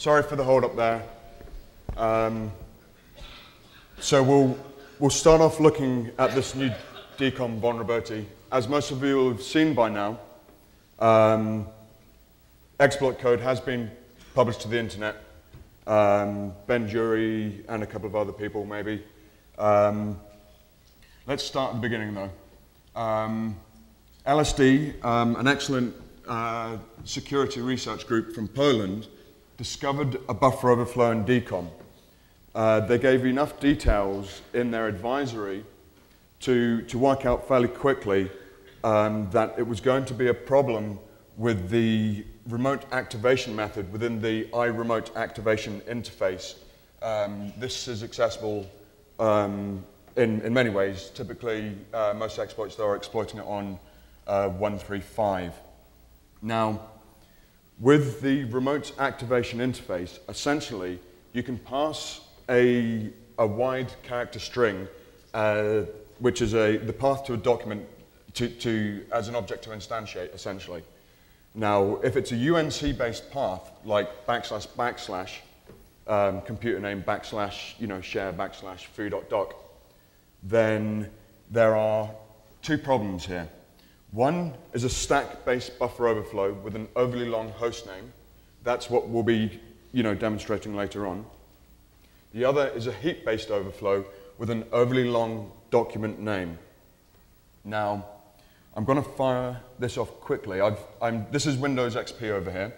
sorry for the hold up there. So we'll start off looking at this new DCOM vulnerability. As most of you will have seen by now, exploit code has been published to the internet. Ben Jury and a couple of other people maybe. Let's start at the beginning though. LSD, an excellent security research group from Poland, discovered a buffer overflow in DCOM. They gave enough details in their advisory to work out fairly quickly that it was going to be a problem with the remote activation method within the iRemote activation interface. This is accessible in many ways. Typically, most exploits are exploiting it on 135. Now, with the remote activation interface, essentially, you can pass a wide character string, which is the path to a document as an object to instantiate, essentially. Now, if it's a UNC-based path, like // computer name / share / foo.doc, then there are two problems here. One is a stack-based buffer overflow with an overly long host name. That's what we'll be demonstrating later on. The other is a heap-based overflow with an overly long document name. Now, I'm going to fire this off quickly. This is Windows XP over here.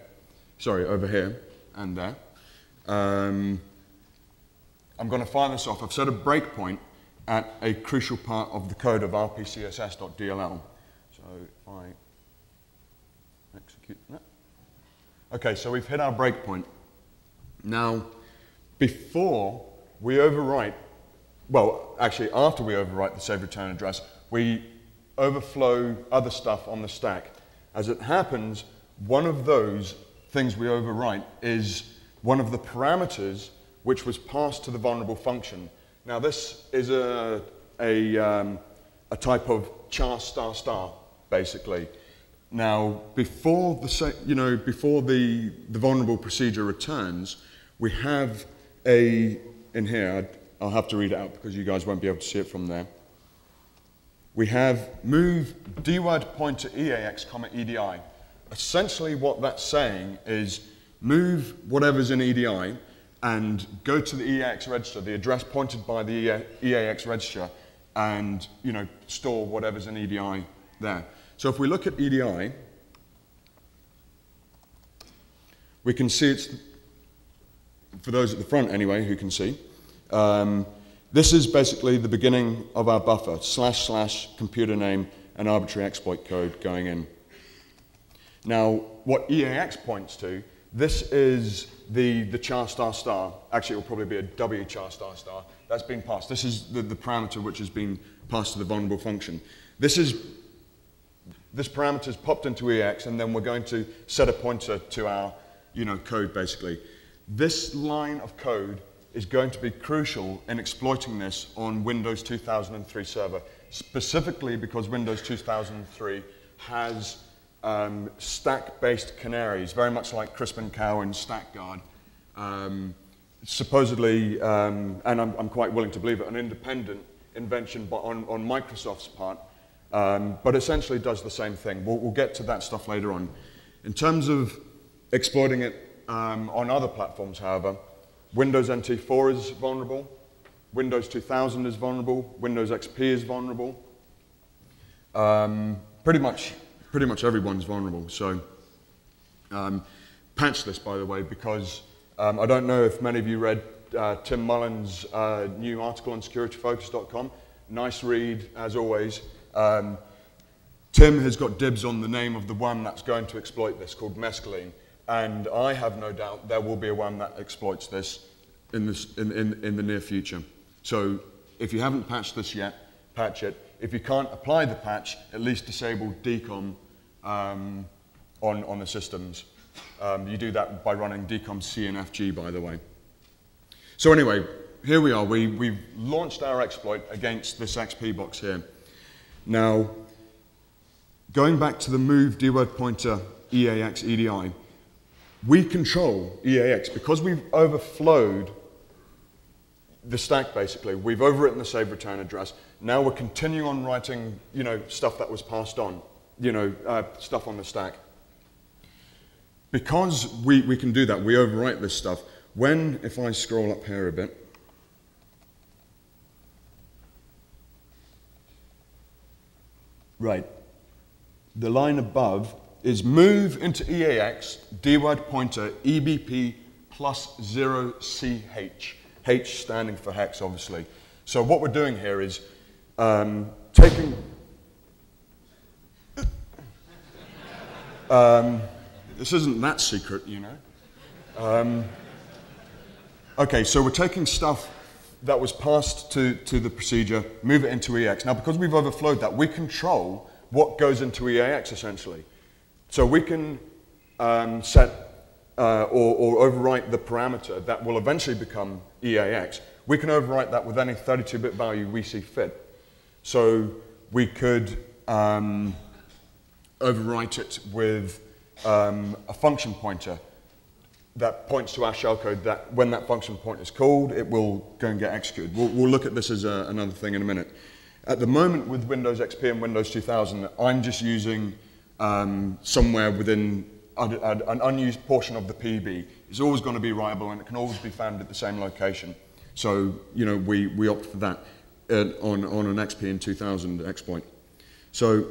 Sorry, over here and there. I'm going to fire this off. I've set a breakpoint at a crucial part of the code of rpcss.dll. So if I execute that. Okay, so we've hit our breakpoint. Now, before we overwrite, well, actually after we overwrite the save return address, we overflow other stuff on the stack. As it happens, one of those things we overwrite is one of the parameters which was passed to the vulnerable function. Now this is a type of char ***, basically. Now before the vulnerable procedure returns, we have in here, I'll have to read it out because you guys won't be able to see it from there. We have move dword pointer EAX, EDI. Essentially what that's saying is move whatever's in EDI and go to the EAX register, the address pointed by the EAX register, and store whatever's in EDI there. So if we look at EDI, we can see it's, for those at the front anyway who can see, this is basically the beginning of our buffer, // computer name and arbitrary exploit code going in. Now, what EAX points to, this is the char ***. Actually, it will probably be a W char ***. That's been passed. This is the parameter which has been passed to the vulnerable function. This parameter is popped into EAX, and then we're going to set a pointer to our code, basically. This line of code is going to be crucial in exploiting this on Windows 2003 server, specifically because Windows 2003 has stack-based canaries, very much like Crispin Cow and StackGuard. Supposedly, and I'm quite willing to believe it, an independent invention on Microsoft's part, but essentially does the same thing. We'll get to that stuff later on. In terms of exploiting it on other platforms, however, Windows NT 4 is vulnerable, Windows 2000 is vulnerable, Windows XP is vulnerable. Pretty much everyone's vulnerable. So patch this, by the way, because I don't know if many of you read Tim Mullen's new article on securityfocus.com. Nice read, as always. Tim has got dibs on the name of the one that's going to exploit this, called mescaline. And I have no doubt there will be a one that exploits this in the near future. So if you haven't patched this yet, patch it. If you can't apply the patch, at least disable DCOM on the systems. You do that by running DCOM CNFG, by the way. So anyway, here we are. We've launched our exploit against this XP box here. Now, going back to the move dword pointer EAX EDI, we control EAX because we've overflowed the stack, basically. We've overwritten the save return address. Now we're continuing on writing, stuff that was passed on, stuff on the stack. Because we can do that, we overwrite this stuff. If I scroll up here a bit, right, the line above is move into EAX, dword pointer, EBP plus 0CH. H standing for hex, obviously. So what we're doing here is taking... this isn't that secret, Okay, so we're taking stuff that was passed to the procedure, move it into EAX. Now, because we've overflowed that, we control what goes into EAX, essentially. So we can set or overwrite the parameter that will eventually become EAX. We can overwrite that with any 32-bit value we see fit. So we could overwrite it with a function pointer that points to our shellcode that when that function point is called, it will go and get executed. We'll look at this as another thing in a minute. At the moment with Windows XP and Windows 2000, I'm just using somewhere within an unused portion of the PB. It's always going to be writable and it can always be found at the same location. So, we opt for that on an XP and 2000 exploit. So,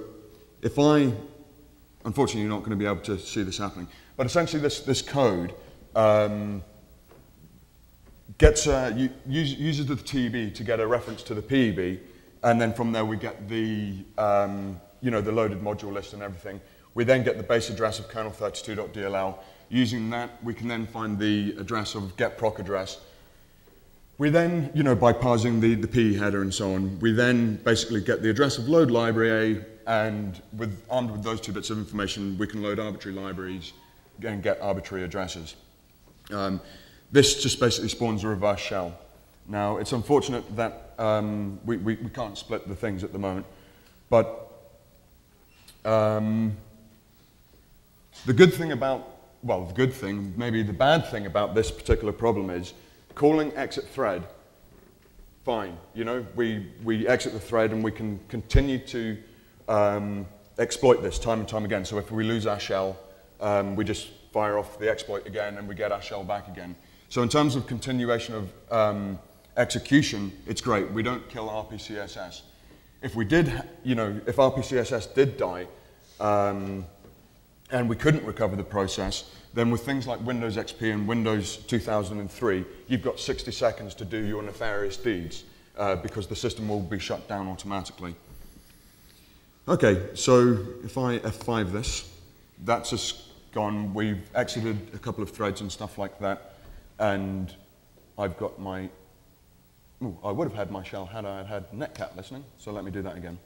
unfortunately you're not going to be able to see this happening, but essentially this code uses the TB to get a reference to the PEB, and then from there we get the the loaded module list and everything. We then get the base address of kernel32.dll. Using that, we can then find the address of getproc address. We then, by parsing the PE header and so on, we then basically get the address of load library A, and armed with those 2 bits of information, we can load arbitrary libraries and get arbitrary addresses. This just basically spawns a reverse shell. Now, it's unfortunate that we can't split the things at the moment, but the good thing maybe the bad thing about this particular problem is calling exit thread, fine. We exit the thread and we can continue to exploit this time and time again. So if we lose our shell, we just fire off the exploit again and we get our shell back again. So in terms of continuation of execution, it's great. We don't kill RPCSS. If we did, if RPCSS did die, and we couldn't recover the process, then with things like Windows XP and Windows 2003, you've got 60 seconds to do your nefarious deeds because the system will be shut down automatically. Okay, so if I F5 this, that's just gone. We've exited a couple of threads and stuff like that, and I've got my, I would have had my shell had I had netcat listening, so let me do that again.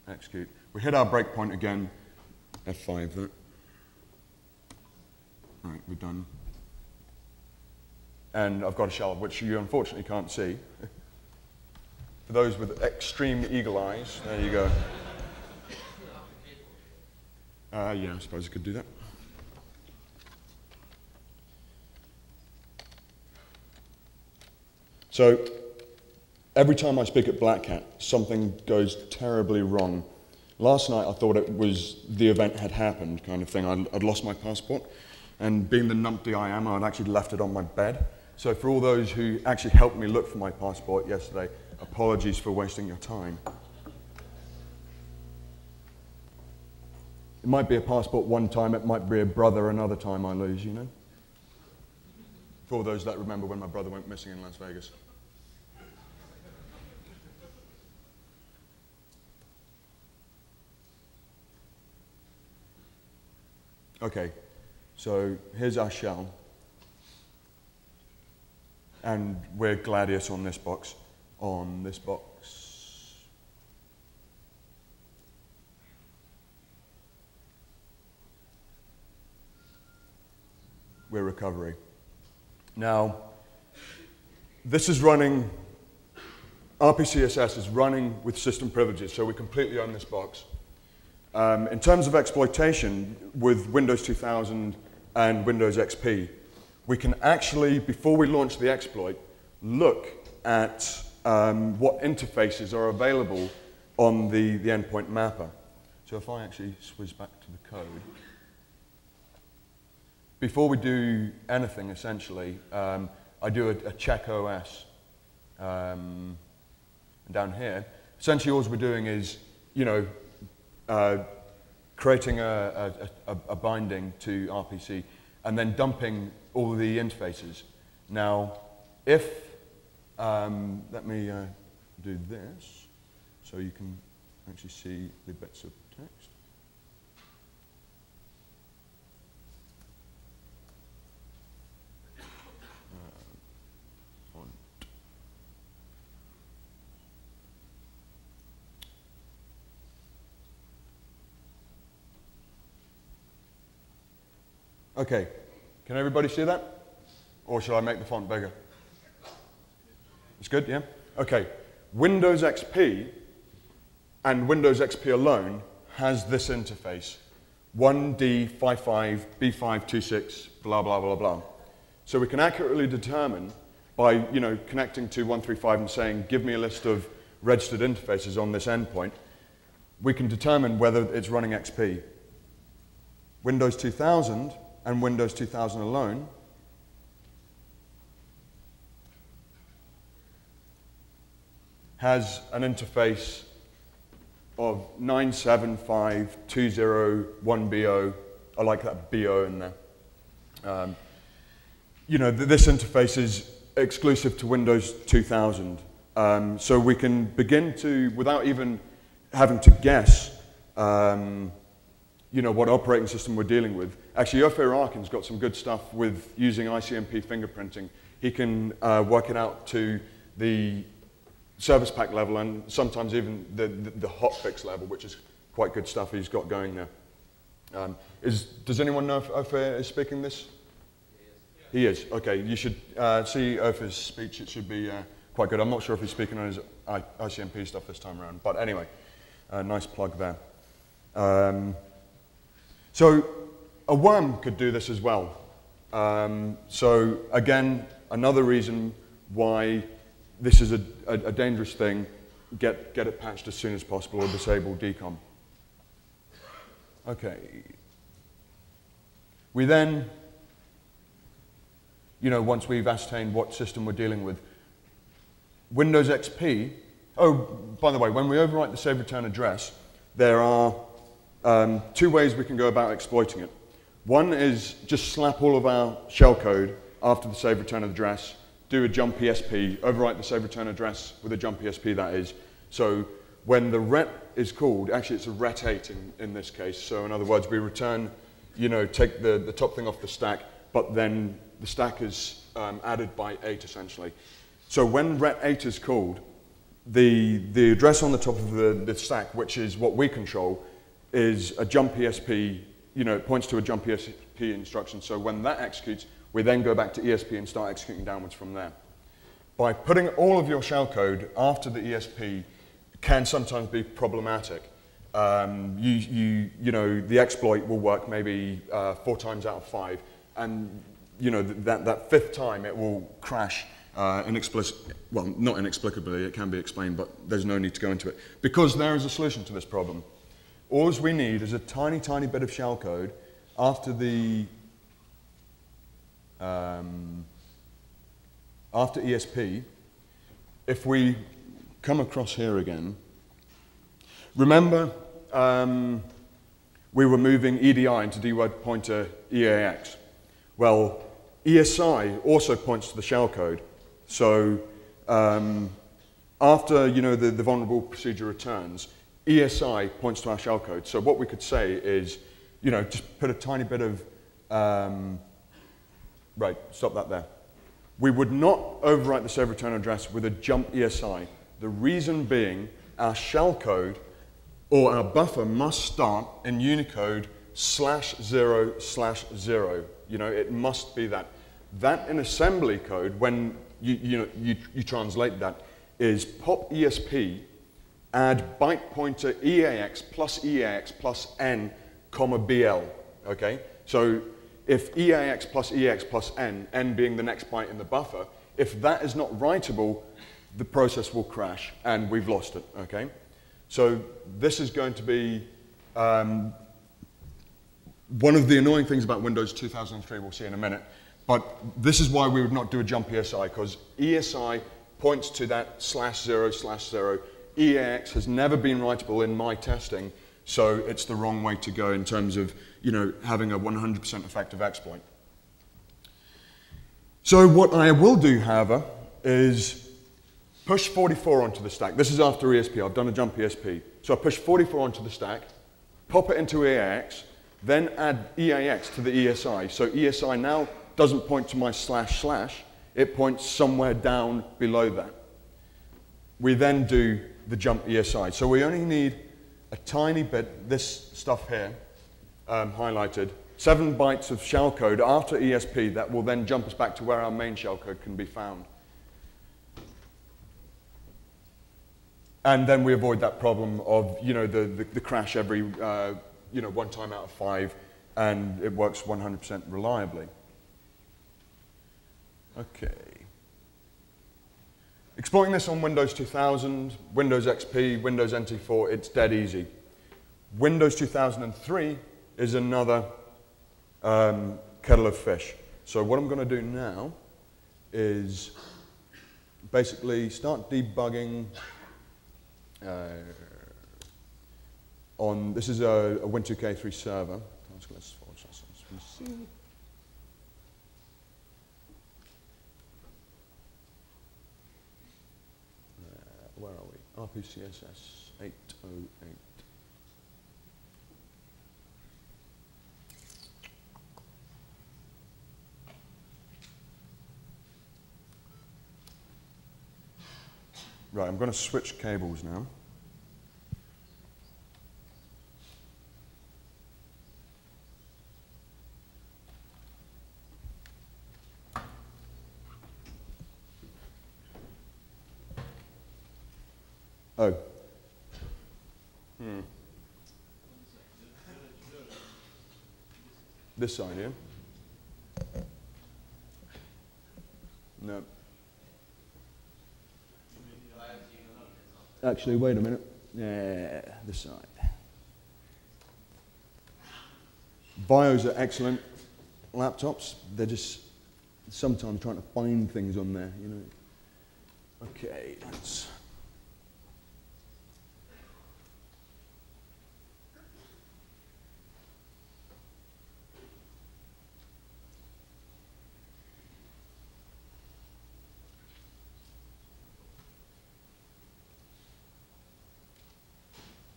Execute. We hit our breakpoint again, F5 that. All right, we're done. And I've got a shell, which you unfortunately can't see. For those with extreme eagle eyes, there you go. Yeah, I suppose I could do that. So, every time I speak at Black Hat, something goes terribly wrong. Last night I thought it was the event had happened kind of thing. I'd lost my passport, and being the numpty I am, I'd actually left it on my bed. So for all those who actually helped me look for my passport yesterday, apologies for wasting your time. It might be a passport one time, it might be a brother another time I lose, For all those that remember when my brother went missing in Las Vegas. Okay, so here's our shell, and we're Gladius on this box. We're recovery. Now, this is running, RPCSS is running with system privileges, so we completely own this box. In terms of exploitation with Windows 2000 and Windows XP, we can actually, before we launch the exploit, look at what interfaces are available on the endpoint mapper. So if I actually switch back to the code, before we do anything, essentially, I do a check OS down here. Essentially, all we're doing is, creating a binding to RPC and then dumping all the interfaces. Now, if, let me do this so you can actually see the bits of text. Okay, can everybody see that? Or should I make the font bigger? It's good, yeah? Okay, Windows XP and Windows XP alone has this interface, 1D55B526, blah, blah, blah, blah. So we can accurately determine by, connecting to 135 and saying, give me a list of registered interfaces on this endpoint, we can determine whether it's running XP. Windows 2000 and Windows 2000 alone has an interface of 9752010BO. I like that BO in there. This interface is exclusive to Windows 2000. So we can begin to, without even having to guess, what operating system we're dealing with. Actually, Ophir Arkin's got some good stuff with using ICMP fingerprinting. He can work it out to the service pack level and sometimes even the hotfix level, which is quite good stuff he's got going there. Does anyone know if Ophir is speaking this? He is. Okay, you should see Ophir's speech. It should be quite good. I'm not sure if he's speaking on his ICMP stuff this time around, but anyway, nice plug there. So a worm could do this as well. So again, another reason why this is a dangerous thing. Get it patched as soon as possible or disable decom. Okay. We then, once we've ascertained what system we're dealing with, Windows XP, oh, by the way, when we overwrite the save return address, there are two ways we can go about exploiting it. One is just slap all of our shellcode after the save return address, do a jump ESP, overwrite the save return address with a jump ESP, that is. So when the ret is called, actually it's a ret8 in this case. So in other words, we return, take the top thing off the stack, but then the stack is added by 8 essentially. So when ret8 is called, the address on the top of the stack, which is what we control, is a jump ESP, it points to a jump ESP instruction. So when that executes, we then go back to ESP and start executing downwards from there. By putting all of your shellcode after the ESP can sometimes be problematic. The exploit will work maybe 4 times out of 5, and that 5th time it will crash well, not inexplicably, it can be explained, but there's no need to go into it. Because there is a solution to this problem. All we need is a tiny, tiny bit of shellcode after the after ESP. If we come across here again, remember we were moving EDI into dword pointer EAX. Well, ESI also points to the shellcode. So after the vulnerable procedure returns, ESI points to our shellcode. So what we could say is, just put a tiny bit of right, stop that there. We would not overwrite the save return address with a jump ESI. The reason being, our shellcode or our buffer must start in Unicode /0/0. It must be that. That in assembly code, when you translate that, is pop ESP add byte pointer EAX plus N, comma BL, okay? So if EAX plus N, N being the next byte in the buffer, if that is not writable, the process will crash and we've lost it, okay? So this is going to be one of the annoying things about Windows 2003, we'll see in a minute, but this is why we would not do a jump ESI, because ESI points to that /0/0. EAX has never been writable in my testing, so it's the wrong way to go in terms of, you know, having a 100% effective exploit. So what I will do, however, is push 44 onto the stack. This is after ESP. I've done a jump ESP. So I push 44 onto the stack, pop it into EAX, then add EAX to the ESI. So ESI now doesn't point to my //, it points somewhere down below that. We then do the jump ESI. So we only need a tiny bit, this stuff here, highlighted, 7 bytes of shellcode after ESP that will then jump us back to where our main shellcode can be found. And then we avoid that problem of, you know, the crash every, you know, 1 time out of 5, and it works 100% reliably. Okay. Exploiting this on Windows 2000, Windows XP, Windows NT4, it's dead easy. Windows 2003 is another kettle of fish. So what I'm going to do now is basically start debugging on, this is a Win2K3 server. Where are we? RPCSS 808. Right, I'm going to switch cables now. Oh. This side, yeah? No. Actually, wait a minute. Yeah, this side. BIOS are excellent laptops. They're just sometimes trying to find things on there, you know. Okay, let's...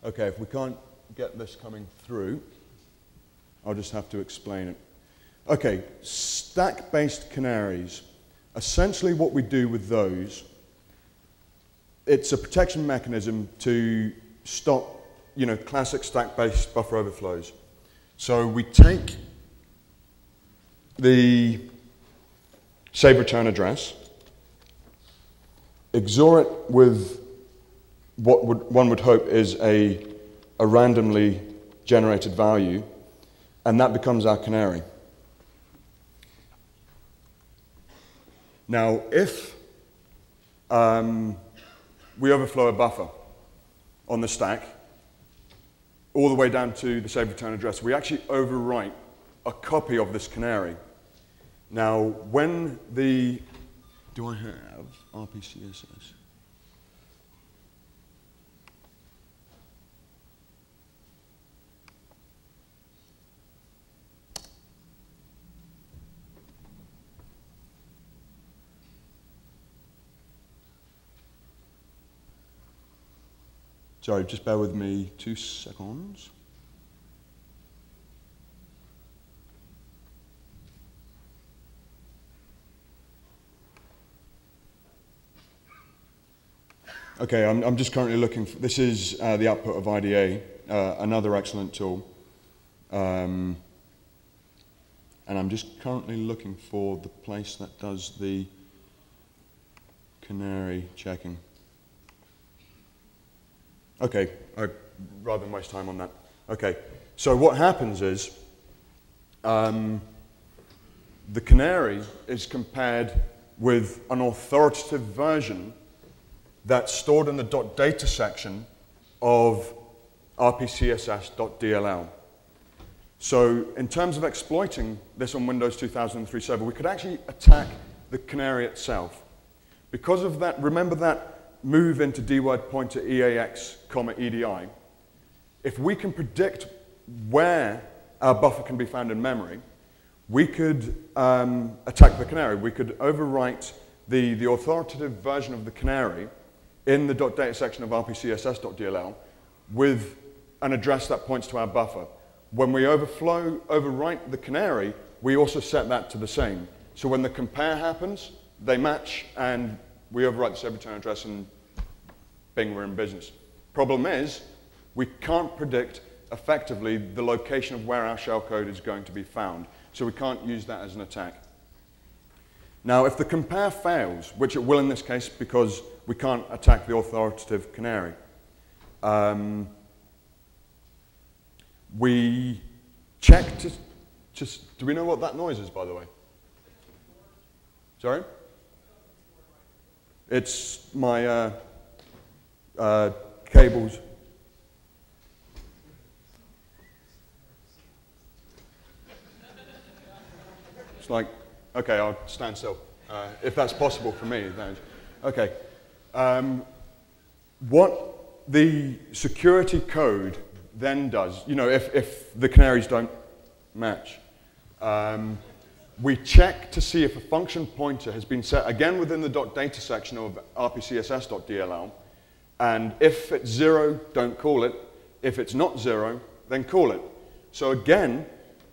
Okay, if we can't get this coming through, I'll just have to explain it. Okay, stack-based canaries. Essentially what we do with those, it's a protection mechanism to stop, you know, classic stack-based buffer overflows. So we take the save return address, XOR it with what one would hope is a randomly generated value, and that becomes our canary. Now, if we overflow a buffer on the stack, all the way down to the save return address, we actually overwrite a copy of this canary. Now, when the... Do I have RPCSS? Sorry, just bear with me 2 seconds. Okay, I'm just currently looking for, this is the output of IDA, another excellent tool. And I'm just currently looking for the place that does the canary checking. Okay, rather than waste time on that. Okay, so what happens is the Canary is compared with an authoritative version that's stored in the .data section of rpcss.dll. So in terms of exploiting this on Windows 2003 server, we could actually attack the Canary itself. Because of that, remember that move into dword pointer EAX, EDI? If we can predict where our buffer can be found in memory, we could attack the Canary. We could overwrite the authoritative version of the Canary in the .data section of rpcss.dll with an address that points to our buffer. When we overwrite the Canary, we also set that to the same. So when the compare happens, they match, and we overwrite the save return address, and bing, we're in business. Problem is, we can't predict effectively the location of where our shellcode is going to be found. So we can't use that as an attack. Now, if the compare fails, which it will in this case because we can't attack the authoritative Canary, we check to just, do we know what that noise is, by the way? Sorry? It's my cables. It's like, okay, I'll stand still. If that's possible for me. Okay. What the security code then does, you know, if the canaries don't match, we check to see if a function pointer has been set, again within the .data section of rpcss.dll, and if it's 0, don't call it. If it's not 0, then call it. So again,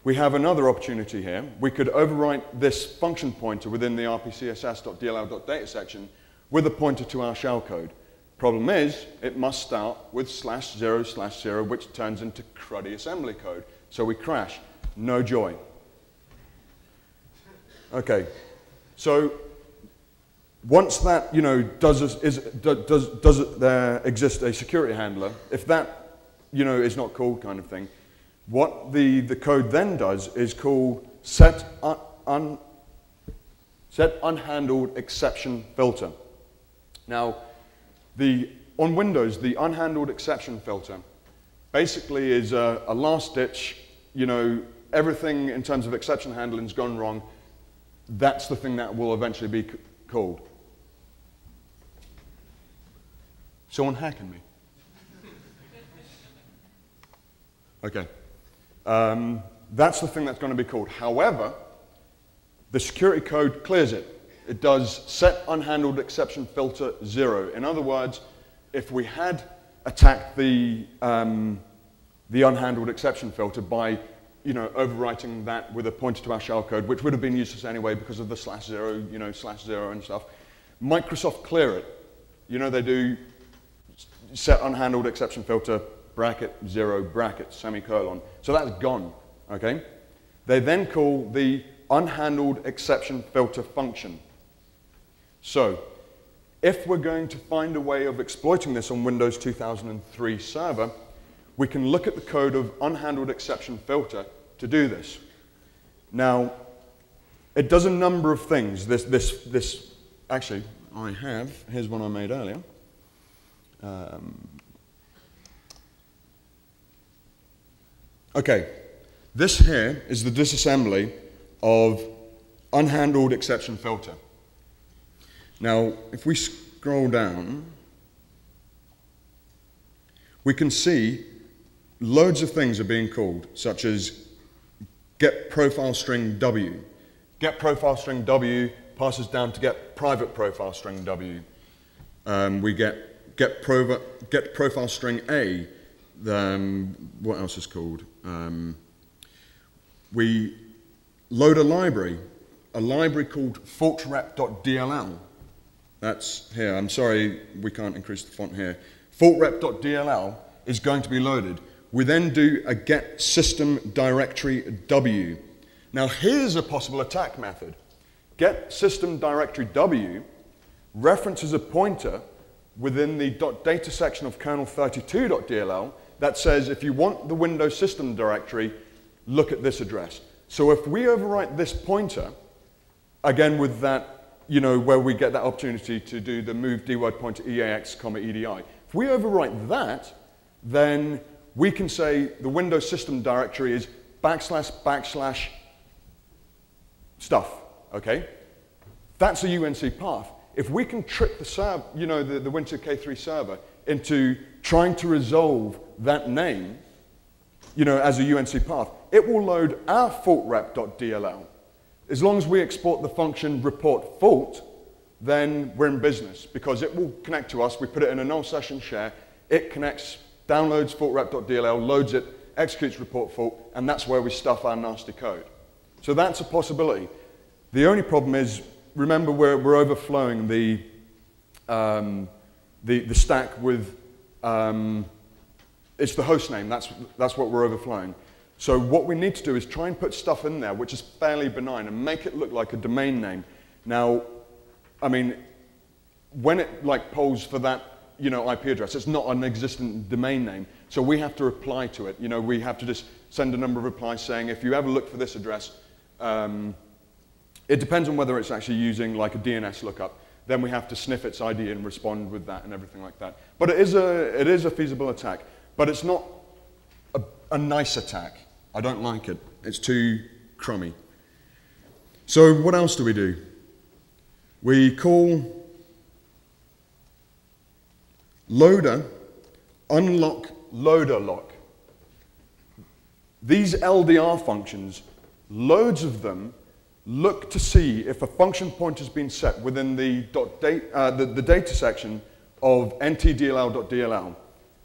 we have another opportunity here. We could overwrite this function pointer within the rpcss.dll.data section with a pointer to our shellcode. Problem is, it must start with /0/0, which turns into cruddy assembly code. So we crash. No joy. Okay, so once that, you know, does there exist a security handler? If that, you know, is not called kind of thing, what the code then does is called set unhandled exception filter. Now, on Windows, the unhandled exception filter basically is a last-ditch, you know, everything in terms of exception handling's gone wrong. That's the thing that will eventually be called. Someone hacking me? Okay. That's the thing that's going to be called. However, the security code clears it. It does set unhandled exception filter 0. In other words, if we had attacked the unhandled exception filter by, you know, overwriting that with a pointer to our shellcode, which would have been useless anyway because of the /0, you know, /0 and stuff, Microsoft clear it. You know, they do set unhandled exception filter bracket 0 bracket semicolon. So that's gone, okay? They then call the unhandled exception filter function. So if we're going to find a way of exploiting this on Windows 2003 server, we can look at the code of unhandled exception filter to do this. Now, it does a number of things. Actually, here's one I made earlier. Okay, this here is the disassembly of unhandled exception filter. Now, if we scroll down, we can see loads of things are being called, such as get profile string W. Get profile string W passes down to get private profile string W. We get profile string A. What else is called? We load a library called faultrep.dll. That's here. I'm sorry, we can't increase the font here. Faultrep.dll is going to be loaded. We then do a get system directory W. Now here's a possible attack method. Get system directory W references a pointer within the .data section of kernel32.dll that says if you want the Windows system directory, look at this address. So if we overwrite this pointer, again with that, where we get that opportunity to do the move dword pointer eax, edi. If we overwrite that, then we can say the Windows system directory is // stuff, okay? That's a UNC path. If we can trick the server, the Winter K3 server into trying to resolve that name, as a UNC path, it will load our faultrep.dll. As long as we export the function report fault, then we're in business because it will connect to us. We put it in a null session share. It connects, downloads faultrep.dll, loads it, executes report fault, and that's where we stuff our nasty code. So that's a possibility. The only problem is, remember we're overflowing the stack with, it's the host name, that's what we're overflowing. So what we need to do is try and put stuff in there which is fairly benign and make it look like a domain name. Now, I mean, when it polls for that IP address, it's not an existent domain name, so we have to reply to it. We have to just send a number of replies saying if you ever look for this address, it depends on whether it's actually using like a DNS lookup. Then we have to sniff its ID and respond with that and everything like that. But it is a feasible attack, but it's not a nice attack. I don't like it. It's too crummy. So what else do we do? We call loader unlock loader lock. These LDR functions, loads of them, look to see if a function pointer has been set within the data section of ntdll.dll.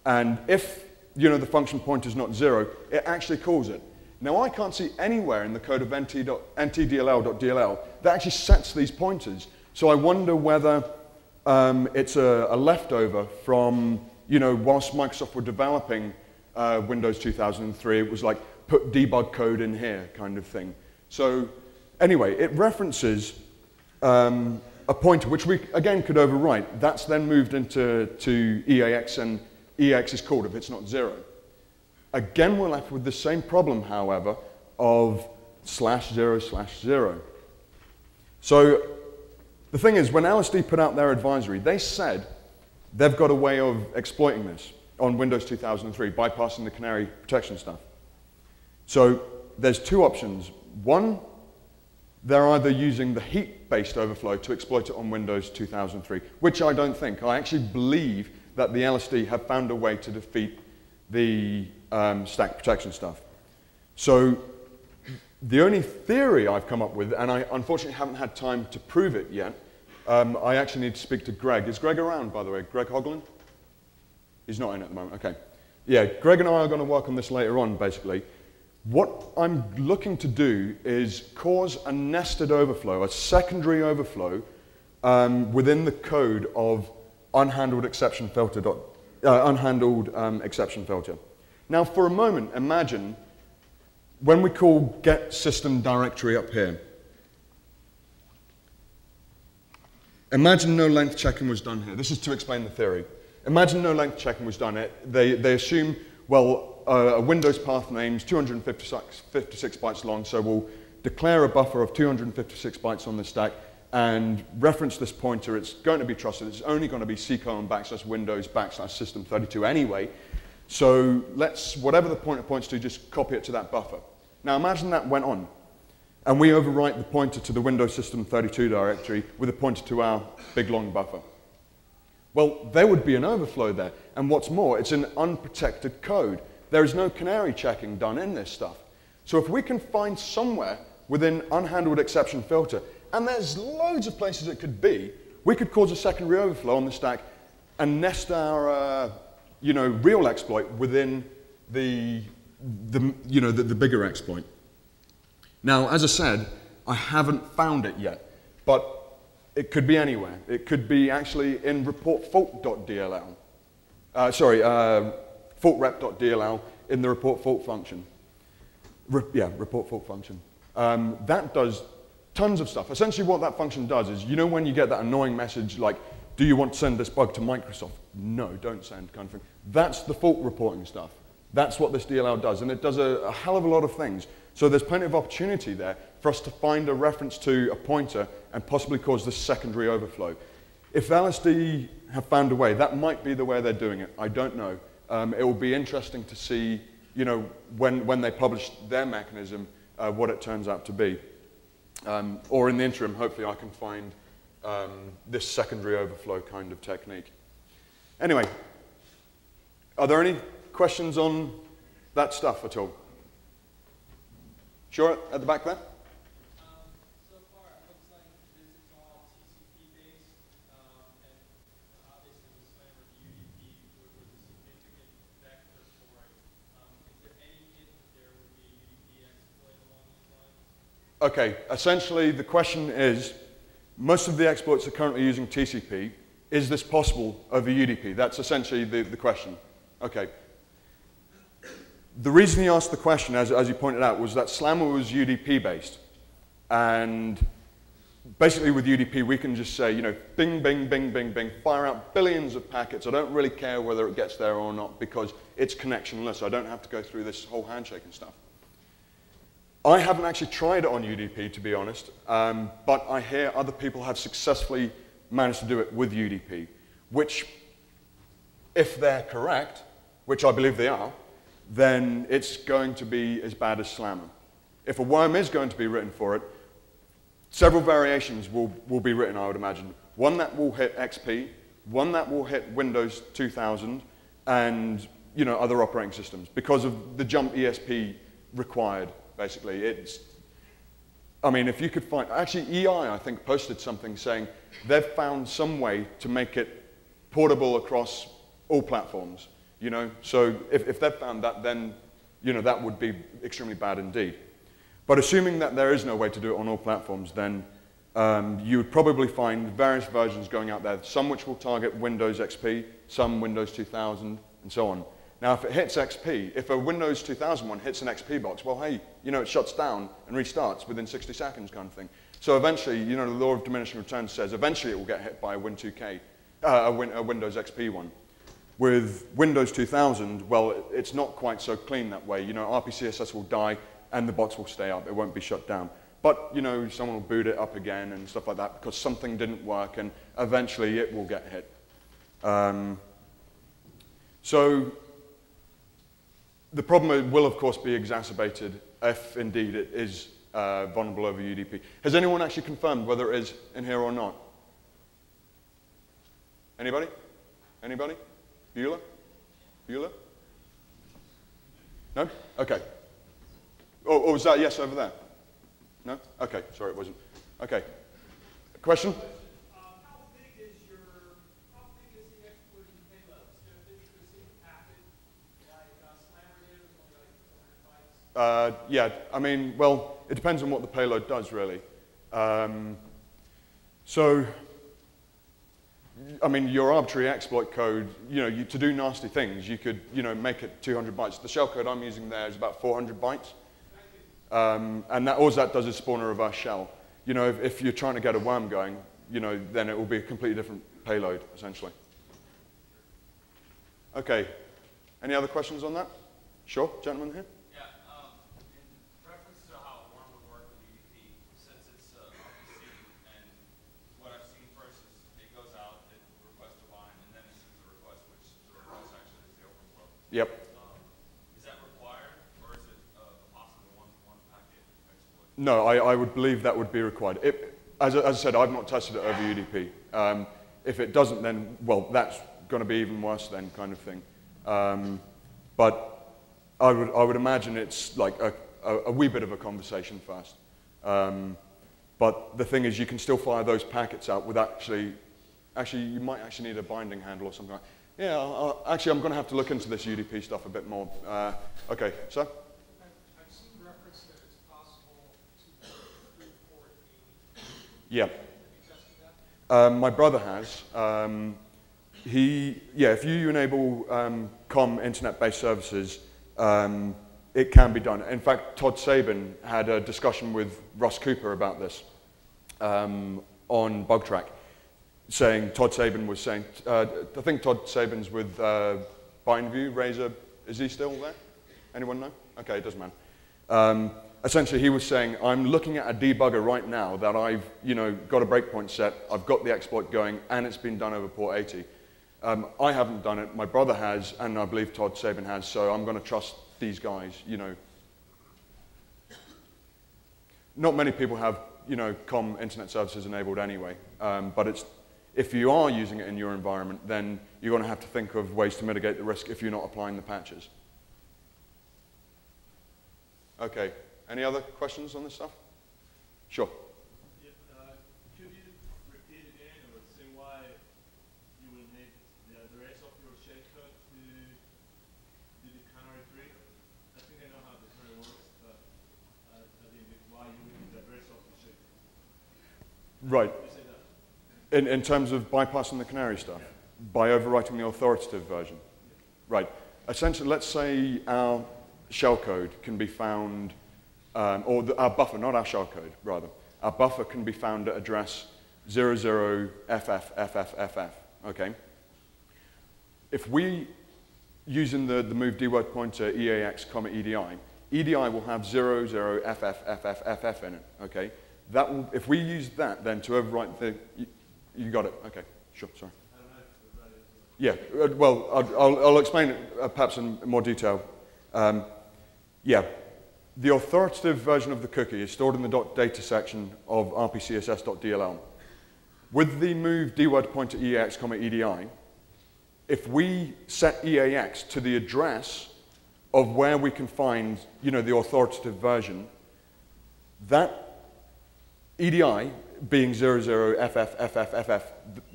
And if the function pointer is not 0, it actually calls it. Now I can't see anywhere in the code of ntdll.dll that actually sets these pointers. So I wonder whether it's a leftover from, whilst Microsoft were developing Windows 2003, it was like put debug code in here kind of thing. So anyway, it references a pointer, which we, again, could overwrite. That's then moved into EAX, and EAX is called if it's not 0. Again, we're left with the same problem, however, of /0/0. So the thing is, when LSD put out their advisory, they said they've got a way of exploiting this on Windows 2003, bypassing the Canary protection stuff. So there's two options. One, they're either using the heap-based overflow to exploit it on Windows 2003, which I don't think. I actually believe that the LSD have found a way to defeat the stack protection stuff. So the only theory I've come up with, and I unfortunately haven't had time to prove it yet, I actually need to speak to Greg. Is Greg around, by the way? Greg Hoglund? He's not in at the moment, okay. Yeah, Greg and I are going to work on this later on, basically. What I'm looking to do is cause a nested overflow, a secondary overflow within the code of unhandled exception filter. Now, for a moment, imagine when we call get system directory up here. Imagine no length checking was done here. This is to explain the theory. Imagine no length checking was done. They assume, well, a Windows path name is 256 bytes long, so we'll declare a buffer of 256 bytes on the stack and reference this pointer. It's going to be trusted. It's only going to be c:\windows/system32 anyway. So let's, whatever the pointer points to, just copy it to that buffer. Now imagine that went on, and we overwrite the pointer to the Windows system32 directory with a pointer to our big long buffer. Well, there would be an overflow there, and what's more, it's an unprotected code. There is no canary checking done in this stuff. So if we can find somewhere within unhandled exception filter, and there's loads of places it could be, we could cause a secondary overflow on the stack and nest our real exploit within the bigger exploit. Now, as I said, I haven't found it yet, but it could be anywhere. It could be actually in reportfault.dll. Faultrep.dll in the report fault function. Report fault function. That does tons of stuff. Essentially what that function does is, when you get that annoying message like, do you want to send this bug to Microsoft? No, don't send, kind of thing. That's the fault reporting stuff. That's what this DLL does, and it does a hell of a lot of things. So there's plenty of opportunity there for us to find a reference to a pointer and possibly cause this secondary overflow. If LSD have found a way, that might be the way they're doing it. I don't know. It will be interesting to see, you know, when they publish their mechanism, what it turns out to be. Or in the interim, hopefully I can find this secondary overflow kind of technique. Anyway, are there any questions on that stuff at all? Sure, at the back there? So far, it looks like it's all TCP-based, and obviously the slammer, the UDP, was a significant vector for it. Is there any hint that there would be a UDP exploit along these lines? Okay, essentially the question is, most of the exploits are currently using TCP. Is this possible over UDP? That's essentially the question. Okay. The reason he asked the question, as you pointed out, was that Slammer was UDP-based. And basically with UDP, we can just say, you know, bing, bing, bing, bing, bing, fire out billions of packets. I don't really care whether it gets there or not because it's connectionless. I don't have to go through this whole handshake and stuff. I haven't actually tried it on UDP, to be honest, but I hear other people have successfully managed to do it with UDP, which, if they're correct, which I believe they are, then it's going to be as bad as Slammer. If a worm is going to be written for it, several variations will be written, I would imagine. One that will hit XP, one that will hit Windows 2000, and you know, other operating systems, because of the jump ESP required, basically. I mean, if you could find, actually EI, I think, posted something saying they've found some way to make it portable across all platforms. You know, so if they've found that, then, you know, that would be extremely bad indeed. But assuming that there is no way to do it on all platforms, then you would probably find various versions going out there, some which will target Windows XP, some Windows 2000, and so on. Now, if it hits XP, if a Windows 2000 one hits an XP box, well, hey, you know, it shuts down and restarts within 60 seconds kind of thing. So eventually, you know, the law of diminishing returns says eventually it will get hit by a Win2K, a Windows XP one. With Windows 2000, well, it's not quite so clean that way. You know, RPCSS will die and the box will stay up. It won't be shut down. But, you know, someone will boot it up again and stuff like that because something didn't work and eventually it will get hit. So the problem will, of course, be exacerbated if indeed it is vulnerable over UDP. Has anyone actually confirmed whether it is in here or not? Anybody? Anybody? Bueller? Bueller? No? Okay. Or was that yes over there? No? Okay, sorry, it wasn't. Okay. Question? How big is the exploiting payload? Is there a big specific packet like Slammer did, only like 400 bytes? Yeah, I mean, well, it depends on what the payload does, really. So, I mean, your arbitrary exploit code, you know, to do nasty things, you could, you know, make it 200 bytes. The shellcode I'm using there is about 400 bytes. And all that does is spawn a reverse shell. You know, if you're trying to get a worm going, you know, then it will be a completely different payload, essentially. Okay. Any other questions on that? Sure, gentleman here. Yep. Is that required, or is it a possible one packet exploit? No, I would believe that would be required. As I said, I've not tested it over UDP. If it doesn't, then, well, that's going to be even worse then, kind of thing. But I would imagine it's like a wee bit of a conversation first. But the thing is, you can still fire those packets out with actually, you might actually need a binding handle or something like that. Yeah, actually, I'm going to have to look into this UDP stuff a bit more. Okay, sir? I've seen reference that it's possible to report a... Yeah. Have you tested that? My brother has. If you enable internet-based services, it can be done. In fact, Todd Sabin had a discussion with Russ Cooper about this on BugTrack. saying, Todd Sabin was saying, I think Todd Sabin's with BindView, Razor, is he still there? Anyone know? Okay, it doesn't matter. Essentially, he was saying, I'm looking at a debugger right now that I've got a breakpoint set, I've got the exploit going, and it's been done over port 80. I haven't done it, my brother has, and I believe Todd Sabin has, so I'm going to trust these guys, Not many people have, COM internet services enabled anyway, but if you are using it in your environment, then you're going to have to think of ways to mitigate the risk if you're not applying the patches. Okay, any other questions on this stuff? Sure. Yeah, could you repeat again or say why you will need the rest of your shellcode to do the Canary trick? I think I know how the Canary works, but I didn't get why you will need the rest of the shellcode. Right. You say that. In terms of bypassing the Canary stuff, by overwriting the authoritative version. Right. Essentially, let's say our shellcode can be found, or our buffer, not our shellcode, rather. Our buffer can be found at address 00FFFFFF, okay? If we, using the move dword pointer EAX, EDI, EDI will have 00FFFFF in it, okay? That will, if we use that then to overwrite the, you got it, okay, sure, sorry. Yeah, well, I'll explain it perhaps in more detail. Yeah, the authoritative version of the cookie is stored in the .data section of rpcss.dll. With the move dword pointer EAX, EDI, if we set EAX to the address of where we can find, the authoritative version, that EDI being 00FFFFFF,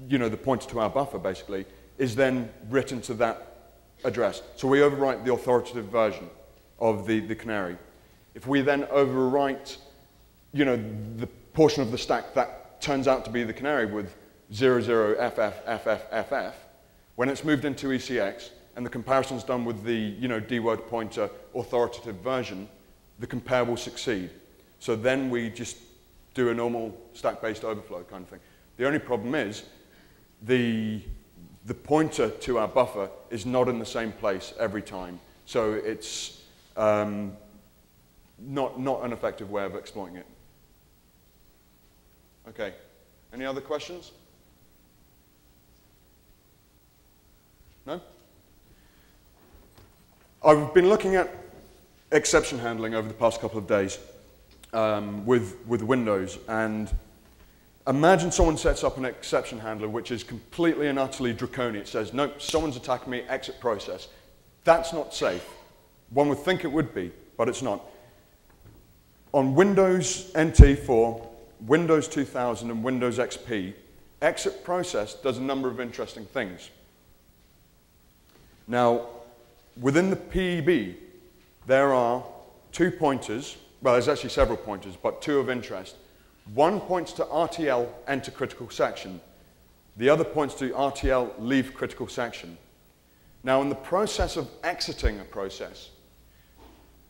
the pointer to our buffer basically, is then written to that address. So we overwrite the authoritative version of the Canary. If we then overwrite, the portion of the stack that turns out to be the Canary with 00FFFFFF, when it's moved into ECX and the comparison's done with the, dword pointer authoritative version, the compare will succeed. So then we just do a normal stack-based overflow kind of thing. The only problem is the pointer to our buffer is not in the same place every time. So it's not an effective way of exploiting it. Okay, any other questions? No? I've been looking at exception handling over the past couple of days with Windows, and imagine someone sets up an exception handler which is completely and utterly draconian. It says, nope, someone's attacking me, exit process. That's not safe. One would think it would be, but it's not. On Windows NT for Windows 2000 and Windows XP, exit process does a number of interesting things. Now, within the PEB, there are 2 pointers. Well, there's actually several pointers, but 2 of interest. One points to RTL, enter critical section. The other points to RTL, leave critical section. Now, in the process of exiting a process,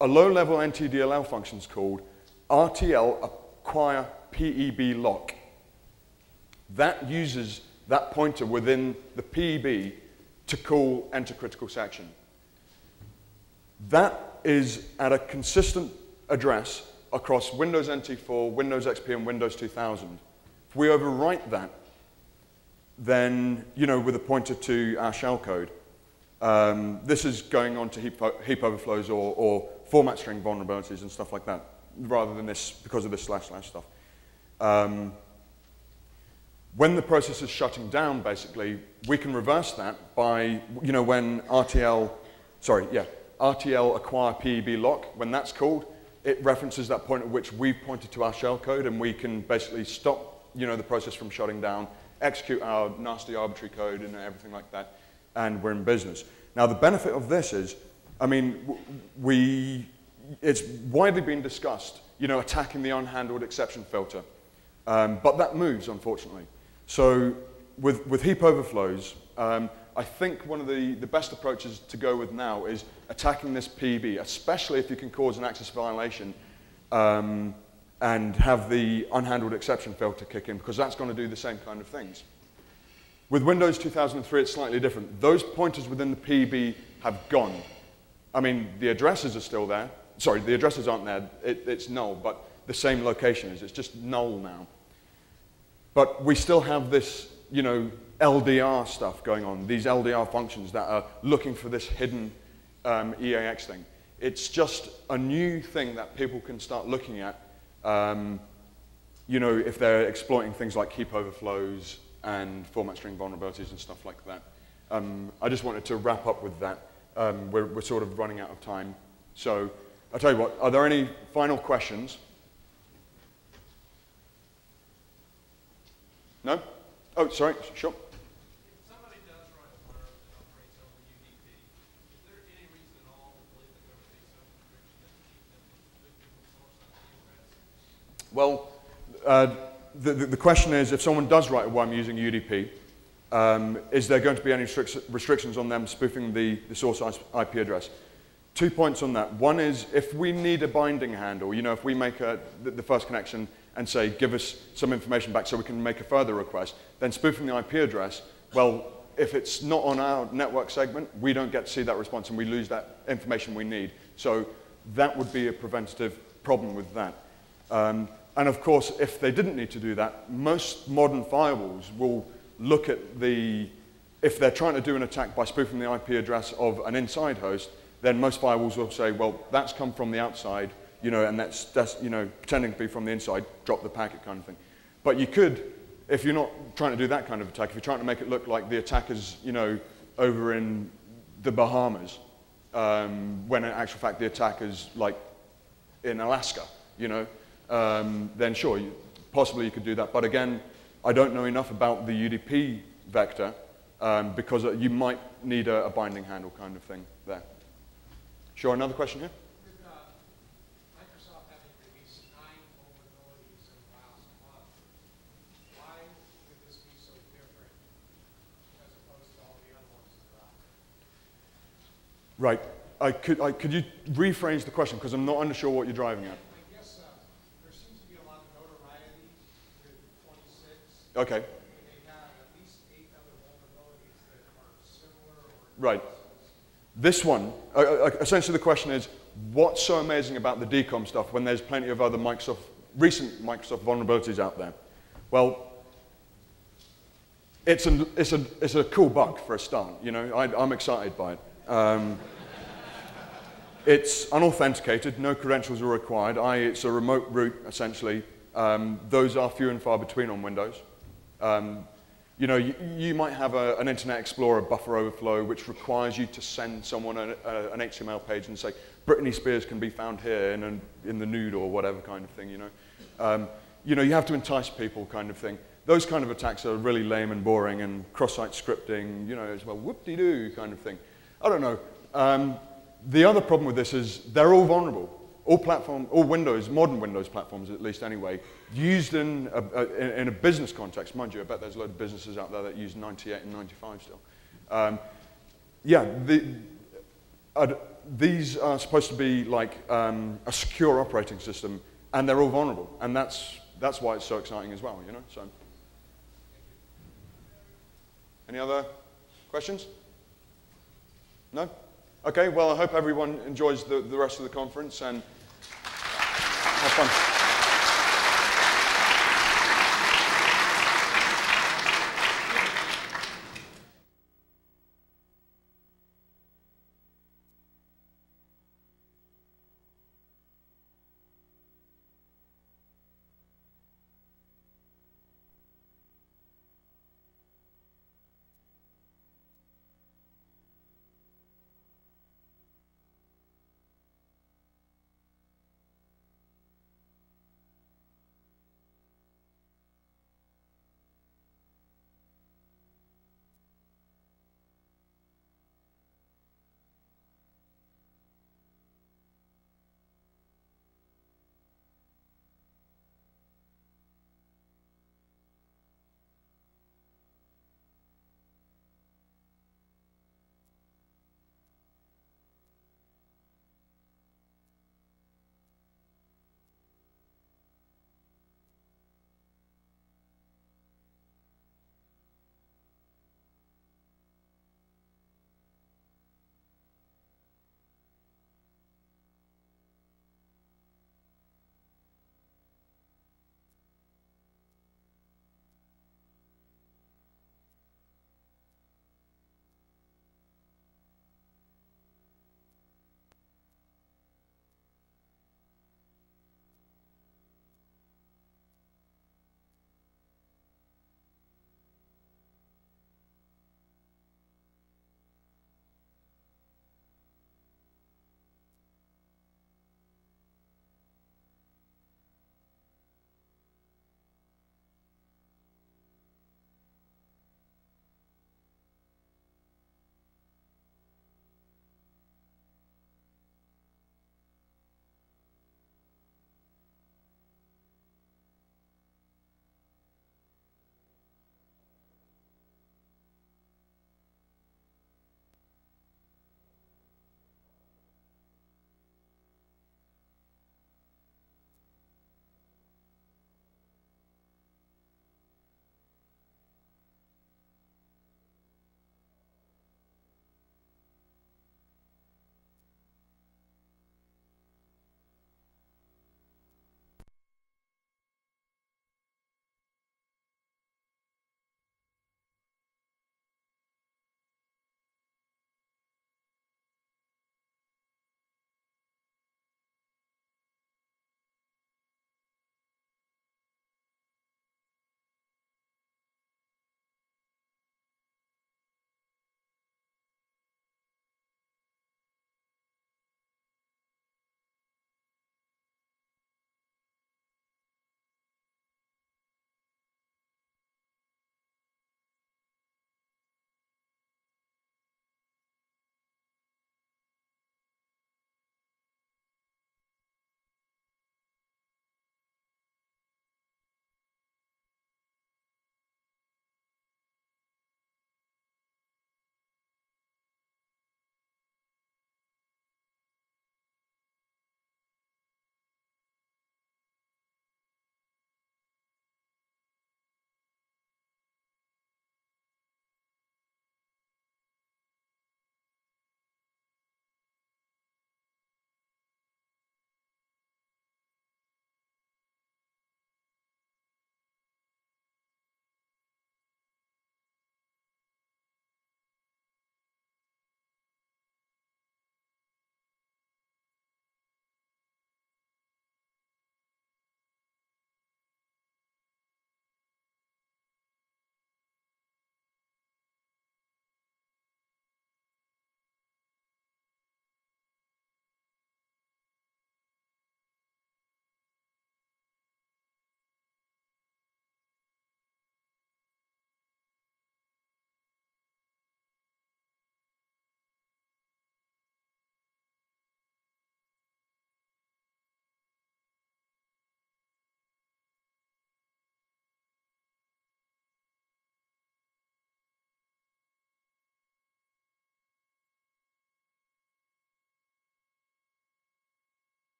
a low-level NTDLL function is called RTL acquire PEB lock. That uses that pointer within the PEB to call enter critical section. That is at a consistent address across Windows NT4, Windows XP, and Windows 2000. If we overwrite that, then, with a pointer to our shellcode, this is going on to heap overflows or format string vulnerabilities and stuff like that, rather than this, because of this / stuff. When the process is shutting down, basically, we can reverse that by, when RTL acquire PEB lock, when that's called, it references that point at which we've pointed to our shellcode, and we can basically stop, the process from shutting down, execute our nasty arbitrary code and everything like that, and we're in business. Now, the benefit of this is, it's widely been discussed, attacking the unhandled exception filter, but that moves, unfortunately. So with heap overflows, I think one of the best approaches to go with now is attacking this PEB, especially if you can cause an access violation and have the unhandled exception filter kick in, because that's going to do the same kind of things. With Windows 2003, it's slightly different. Those pointers within the PEB have gone. I mean, the addresses are still there. Sorry, the addresses aren't there. It's null, but the same location is. It's just null now. But we still have this, you know, LDR stuff going on, these LDR functions that are looking for this hidden EAX thing. It's just a new thing that people can start looking at, you know, if they're exploiting things like heap overflows and format string vulnerabilities and stuff like that. I just wanted to wrap up with that. We're sort of running out of time. So I'll tell you what, are there any final questions? No? Oh, sorry, sure. If somebody does run a firm that operates over UDP, is there any reason at all to believe that there would be some encryption that would keep them from spoofing the source on the address? Well, the question is, if someone does write a worm using UDP, is there going to be any restrictions on them spoofing the source IP address? 2 points on that. One is, if we need a binding handle, you know, if we make the first connection and say, give us some information back so we can make a further request, then spoofing the IP address, well, if it's not on our network segment, we don't get to see that response and we lose that information we need. So that would be a preventative problem with that. And of course, if they didn't need to do that, most modern firewalls will look at if they're trying to do an attack by spoofing the IP address of an inside host, then most firewalls will say, well, that's come from the outside, you know, and that's you know, pretending to be from the inside, drop the packet kind of thing. But you could, if you're not trying to do that kind of attack, if you're trying to make it look like the attacker's, you know, over in the Bahamas, when in actual fact the attacker's like in Alaska, you know, then sure, possibly you could do that. But again, I don't know enough about the UDP vector because you might need a binding handle kind of thing there. Sure, another question here? With Microsoft having released 9 vulnerabilities in the last month, why would this be so different as opposed to all the other ones that are out there? Right. Could you rephrase the question because I'm not sure what you're driving at? I guess there seems to be a lot of notoriety with 26. Okay. And they have at least 8 other vulnerabilities that are similar or Right. This one, essentially the question is, what's so amazing about the DCOM stuff when there's plenty of other recent Microsoft vulnerabilities out there? Well, it's a cool bug for a start, you know, I'm excited by it. It's unauthenticated, no credentials are required, it's a remote root, essentially. Those are few and far between on Windows. You know, you might have an Internet Explorer buffer overflow which requires you to send someone an HTML page and say, Britney Spears can be found here in the nude or whatever kind of thing, you know. You know, you have to entice people kind of thing. Those kind of attacks are really lame and boring and cross-site scripting, you know, it's well, whoop-de-doo kind of thing. I don't know. The other problem with this is they're all vulnerable. All Windows, modern Windows platforms at least anyway, used in a business context. Mind you, I bet there's a load of businesses out there that use 98 and 95 still. Yeah, these are supposed to be like a secure operating system, and they're all vulnerable. And that's why it's so exciting as well, you know? So, any other questions? No? Okay, well, I hope everyone enjoys the rest of the conference and have fun.